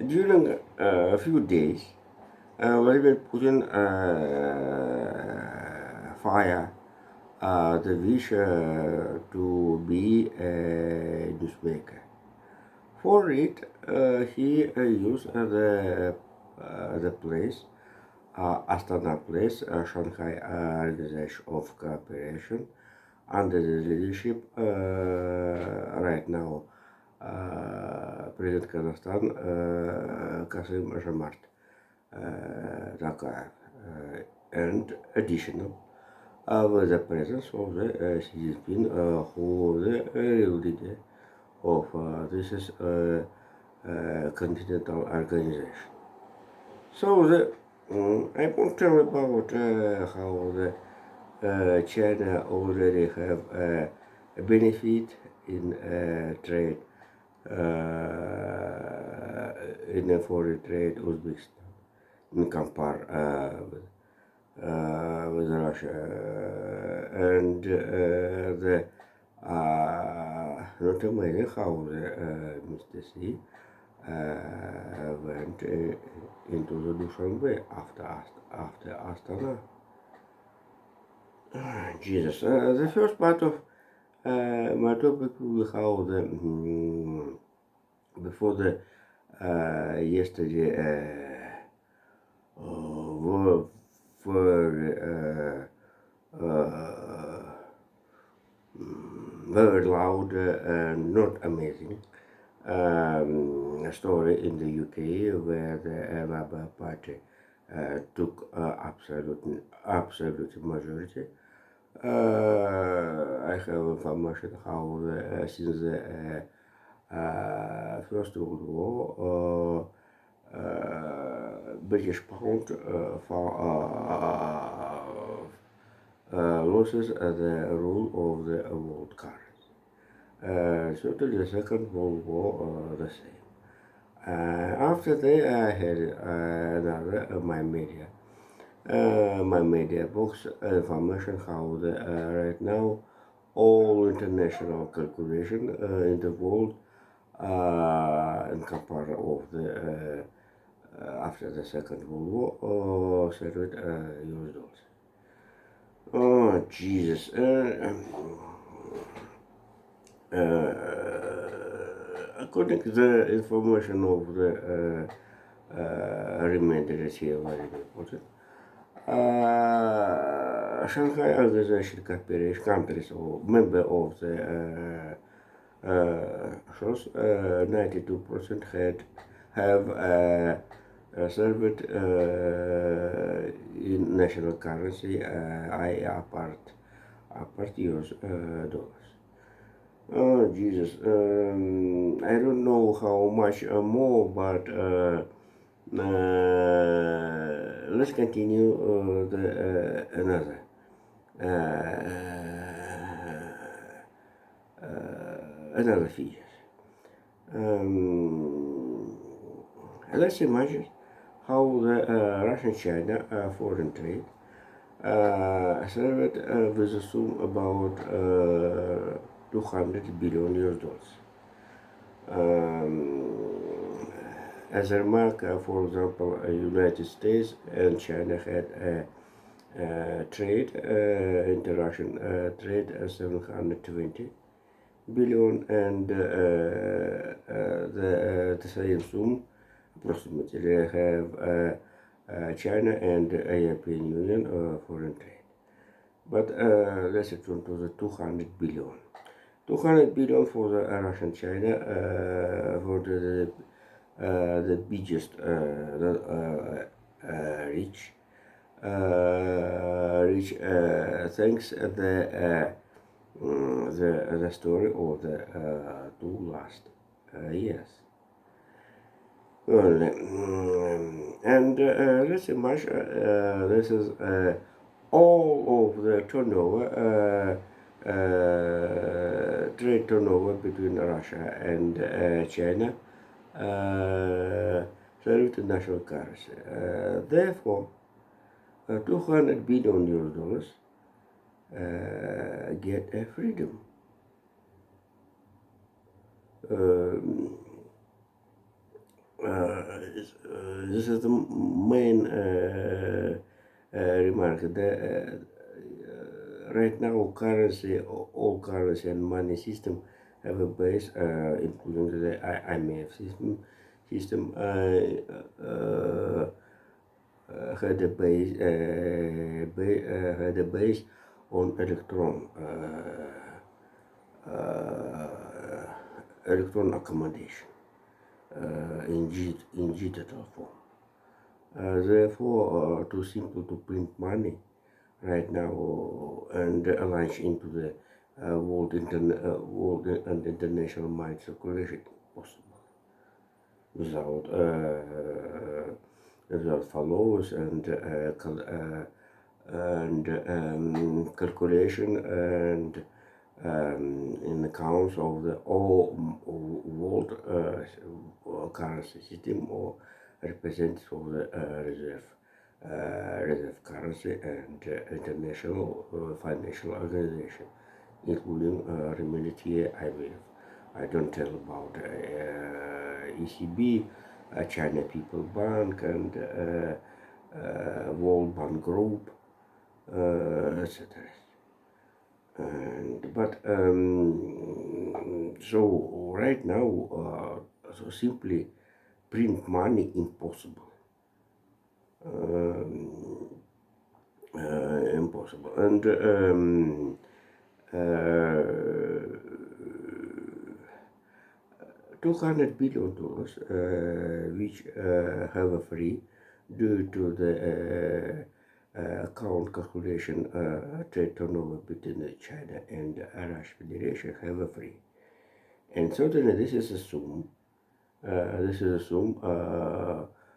During a few days, Vladimir Putin fire the wish to be a newsmaker. For it, he used the place, Astana place, Shanghai Organization of Cooperation, under the leadership right now President Kazakhstan Kasim Jomart Tokayev, and additional with the presence of the Xi Jinping, who the real leader of this is continental organization. So I want to tell about how the China already have a benefit in trade, in a foreign trade Uzbekistan in compare with Russia, and the not amazing how the Mr. Xi went into the Dushanbe after Astana. Jesus, the first part of my topic will be how the before the yesterday were very loud and not amazing story in the UK where the Labour Party took absolute majority. I have information how since the First World War, British pound loses the rule of the world currency. Certainly the Second World War the same. After that, I had another my media books information how the right now all international calculation in the world in compare of the after the Second World War settled US dollars. Oh Jesus! According to the information of the remainder is here very important. Shanghai Organization Cooperation countries or member of the shows 92% have served in national currency, I apart US dollars. Oh Jesus! I don't know how much more, but let's continue the another. Another features. Um, let's imagine how the Russian-China foreign trade served with a sum about 200 billion US dollars. As a remark, for example, United States and China had trade, inter-Russian trade 720 billion, and the same sum approximately have China and European Union foreign trade. But let's return to the 200 billion. 200 billion for the Russian China for the biggest rich thanks the story of the two last years. Well, and let's imagine this is all of the turnover, trade turnover between Russia and China, served to national currency. Therefore, 200 billion US dollars get a freedom. Um, This is the main remark. Right now, all currency and money system have a base, including the IMF system had a base had a base on electron accommodation in digital form. Therefore, too simple to print money right now and launch into the world and international money circulation possible without follows and calculation and in accounts of the all world currency system or representative of the reserve currency and international financial organization, including Humanitarian IMF. I don't tell about ECB, China People Bank, and World Bank Group, etc. But so right now, so simply print money impossible. Impossible. And $200 billion, which have a free due to the account calculation trade turnover between China and the Russian Federation have a free. And certainly this is assumed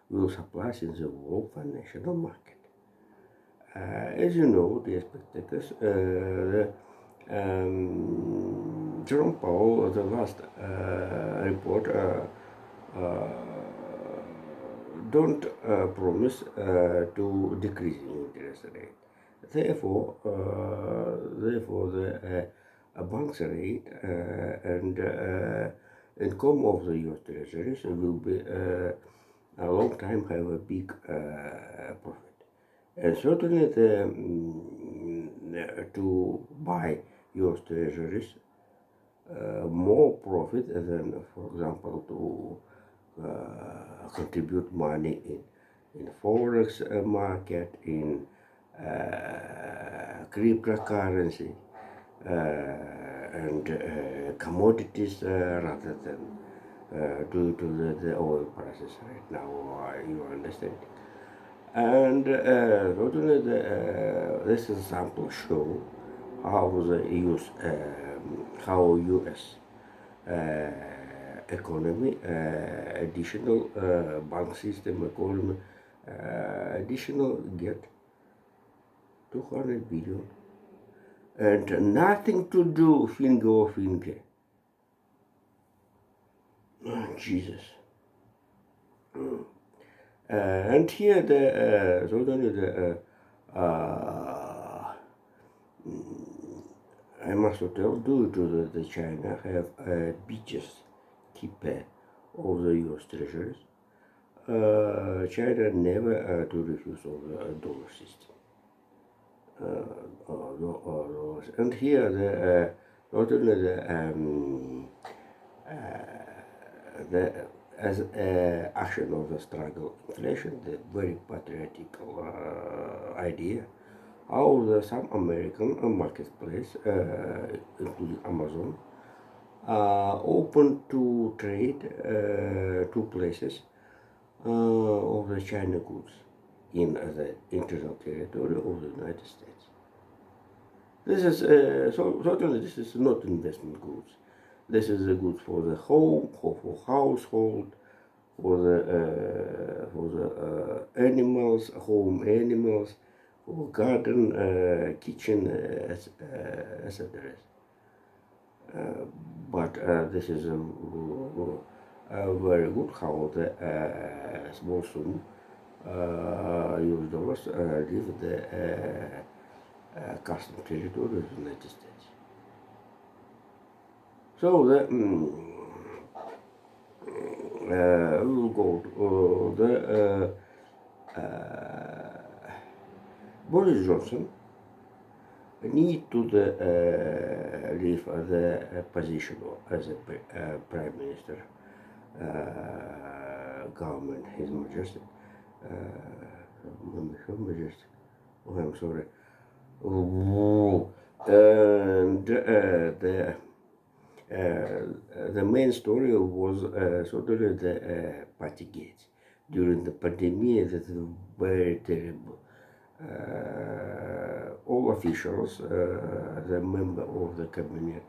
will supply in the world financial market. As you know, the spectators, Jerome Powell, the last report, don't promise to decrease interest rate. Therefore, the bank's rate and income of the U.S. Treasuries will be a long time have a big profit. And certainly to buy U.S. Treasuries more profit than, for example, to contribute money in forex market, in cryptocurrency, and commodities rather than due to the oil prices right now. You understand? And totally this example show how the U.S. Economy, additional bank system economy, additional get 200 billion, and nothing to do finger. Oh, Jesus. And here I must tell, due to the China have biggest keeper of the U.S. treasuries, China never to refuse of the dollar system. And here not only the as action of the struggle inflation, the very patriotic idea how some American marketplace, including Amazon, open to trade two places of the China goods in the internal territory of the United States. This is so certainly this is not investment goods. This is the goods for the home, for household, for the animals, home animals, for garden, kitchen, etc. But this is very good how the small sum US dollars leave the custom territory of the United States. So we will go to the Boris Johnson need to leave the position as a prime minister, government, His Majesty, Her Majesty. Oh, I'm sorry. And the main story was sort of the Partygate during the pandemic. That is very terrible. All officials, the member of the cabinet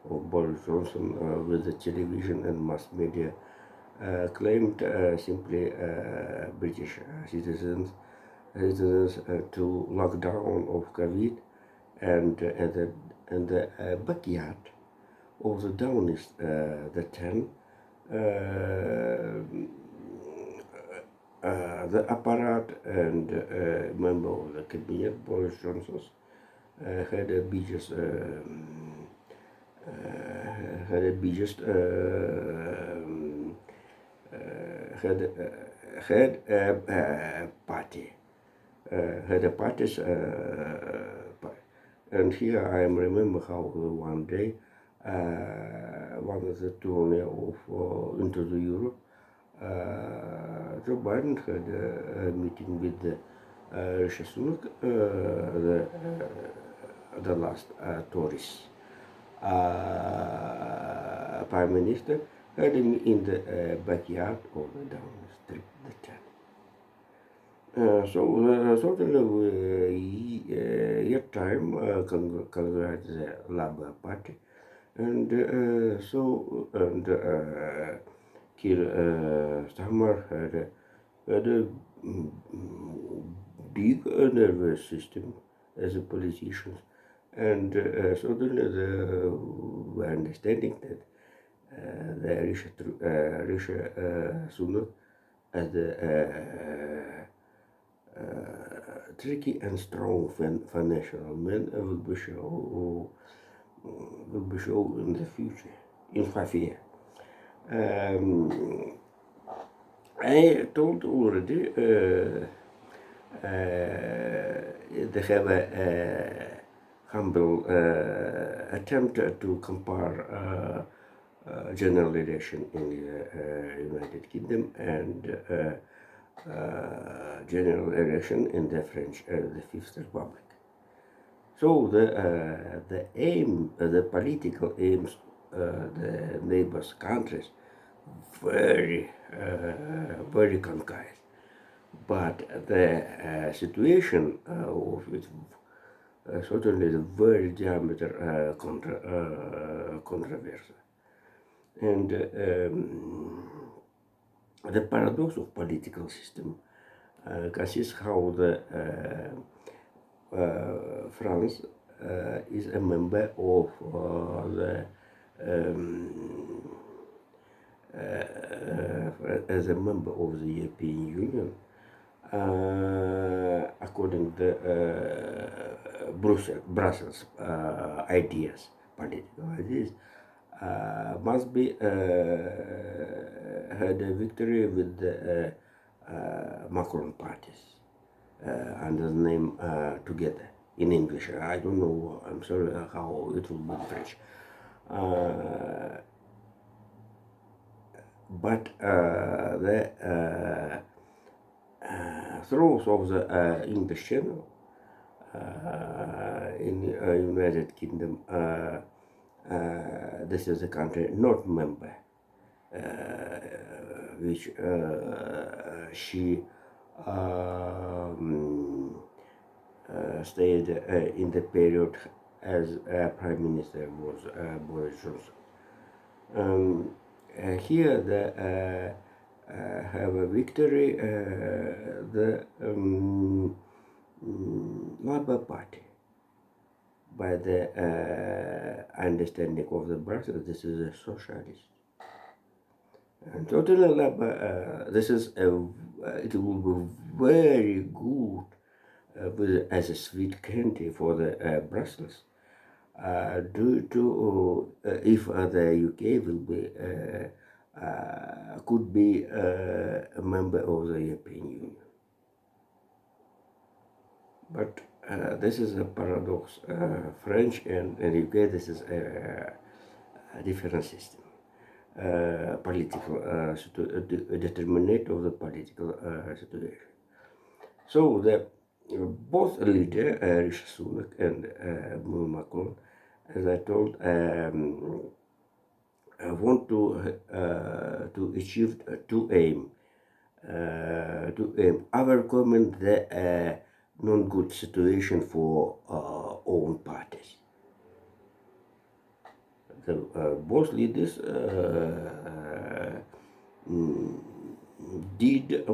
of Boris Johnson, with the television and mass media, claimed simply British citizens to lock down of COVID, and the backyard of the Downing the 10, the apparat and member of the cabinet, Boris Johnson, had a biggest had a party, had a parties, and here I remember how one day one of the tourney of into the Europe, Joe Biden had a meeting with the Rishi Sunak, the last Tories prime minister, had him in the backyard of the Downing Street, the 10. So certainly yet time congratulate the Labour Party, and Keir Starmer had a big nervous system as a politician, and certainly the understanding that the Rishi Sunak as a tricky and strong financial man will be shown in the future, in 5 years. I told already they have a humble attempt to compare general election in the United Kingdom and general election in the French, the Fifth Republic. So the aim, the political aims, the neighbors countries, very concise, but the situation of it certainly is very diameter controversial, and the paradox of political system consists how the France is a member of the as a member of the European Union, according to Brussels ideas, political ideas, must be had a victory with the Macron parties under the name Together in English. I don't know, I'm sorry how it will be in French. But the throws of the English Channel in United Kingdom, this is a country not member, which she stayed in the period as Prime Minister was Boris Johnson. Here the have a victory the Labour Party by the understanding of the Brussels. This is a socialist, and totally Labour. This is it will be very good as a sweet candy for the Brussels. Due to if the UK will be could be a member of the European Union. But this is a paradox. French and UK, this is a different system. Political determinant of the political situation. So the both leader Rishi Sunak and Macron, as I told, want to achieve to aim overcoming the non-good situation for own parties. The both leaders did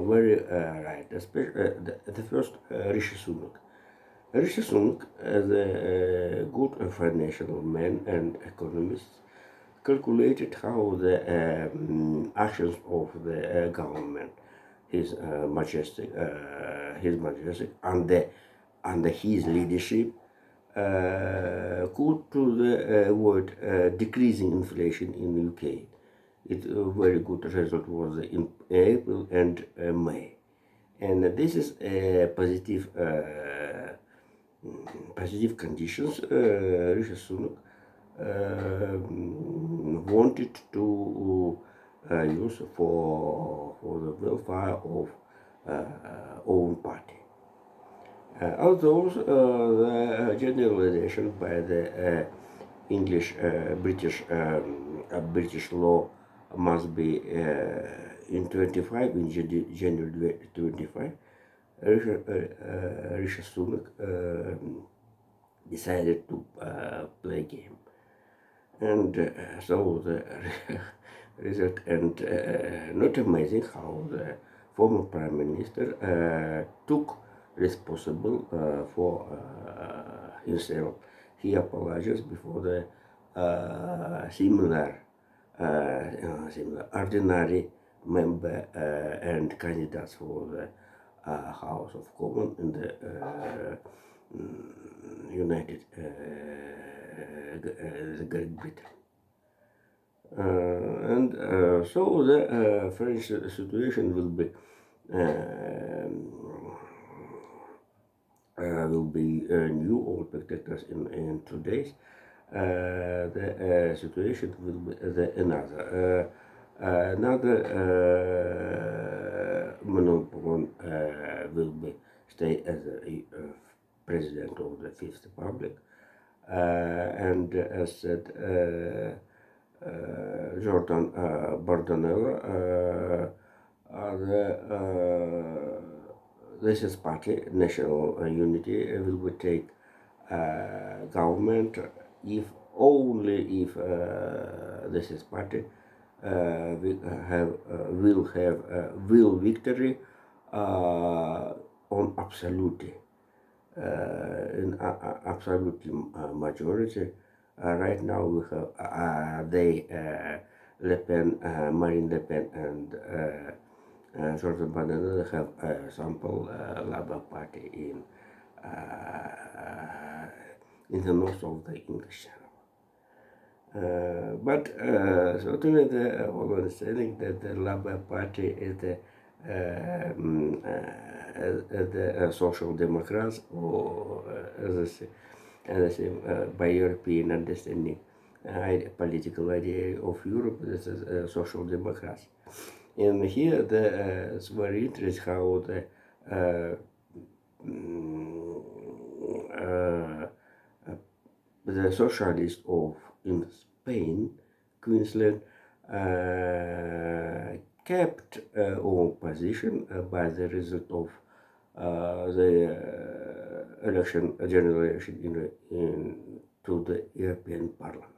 very right, especially the first Rishi Sunak. Rishi Sunak, as a good financial man and economist, calculated how the actions of the government, his majestic, under his leadership, could to the word decreasing inflation in UK. It a very good result was in April and May, and this is a positive conditions. Rishi Sunak wanted to use for the welfare of own party. Although the generalization by the English British law must be in 25 in January 25, Rishi Sunak decided to play game, and so the result, and not amazing how the former prime minister took responsible for himself. He apologized before the similar ordinary member and candidates for the House of Commons in the United Great Britain. And so the French situation will be new or spectators in 2 days. The situation will be another Emmanuel Macron will stay as a president of the Fifth Republic, and as said, Jordan Bardella, this is party national unity will take government if only if this is party will victory on absolutely in absolutely majority. Right now we have Le Pen, Marine Le Pen, and Jordan Bardella have a sample Labour Party in the north of the English Channel. But certainly the understanding that the Labour Party is the Social Democrats, or as I say, by European understanding, political idea of Europe, this is Social Democrats. And here it's very interesting how the socialists in Spain, Queensland, kept own position by the result of the general election to the European Parliament.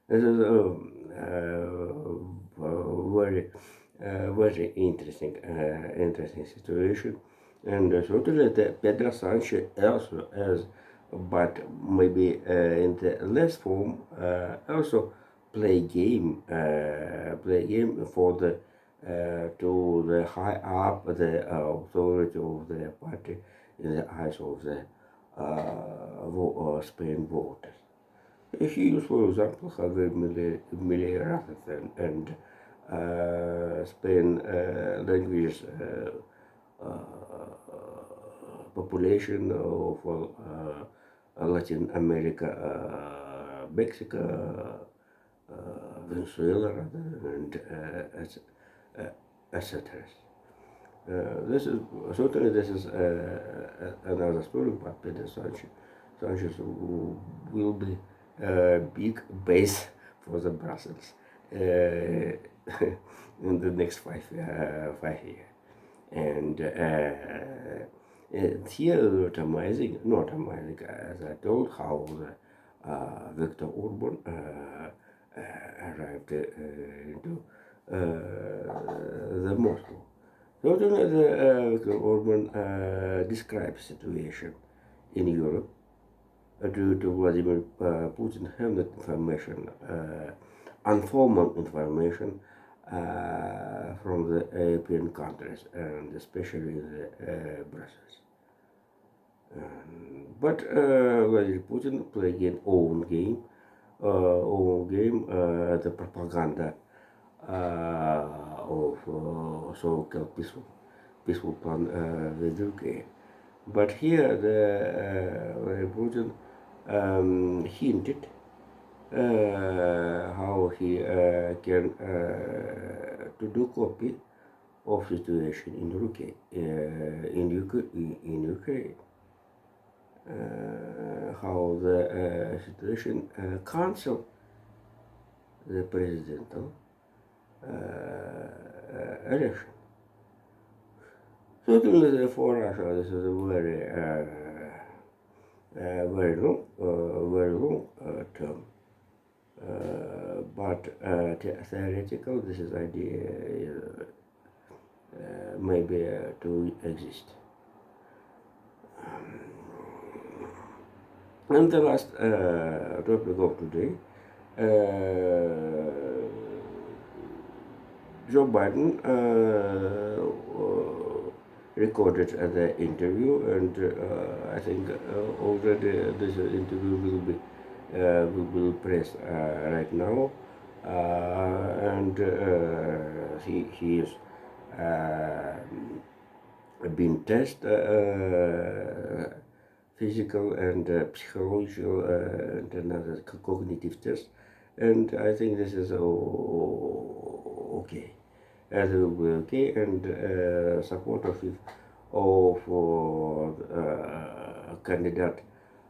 This is very interesting situation, and certainly the Pedro Sanchez also has, but maybe in the less form, also play game for the to the high up the authority of the party in the eyes of the Spain voters. He used, for example, Javier Milei rather than and Spain language population of Latin America, Mexico, Venezuela, rather, and etc. This is certainly this is another story, but Pedro Sanchez will be a big base for the Brussels in the next 5 years. And here, not amazing, as I told, how Viktor Orban arrived into the Moscow. So Viktor Orban describes situation in Europe due to Vladimir Putin having information, informal information from the European countries and especially the Brussels. But Vladimir Putin played an own game, the propaganda of so-called peaceful plan with Ukraine. But here the Putin hinted how he can to do copy of situation in Ukraine, in Ukraine. How the situation cancel the presidential election. Certainly for Russia, this is a very long term. But theoretical, this is idea maybe to exist. And the last topic of today, Joe Biden recorded the interview, and I think already this interview will be pressed right now, and he is being tested. Physical and psychological and another cognitive test, and I think this is okay. As it will be okay, and support of candidate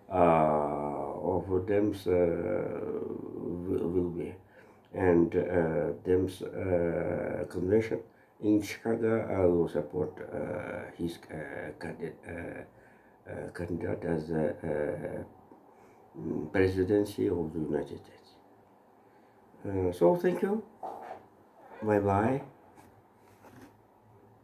of Dems will be, and Dems convention in Chicago. I will support his candidate as the presidency of the United States. So thank you. Bye bye.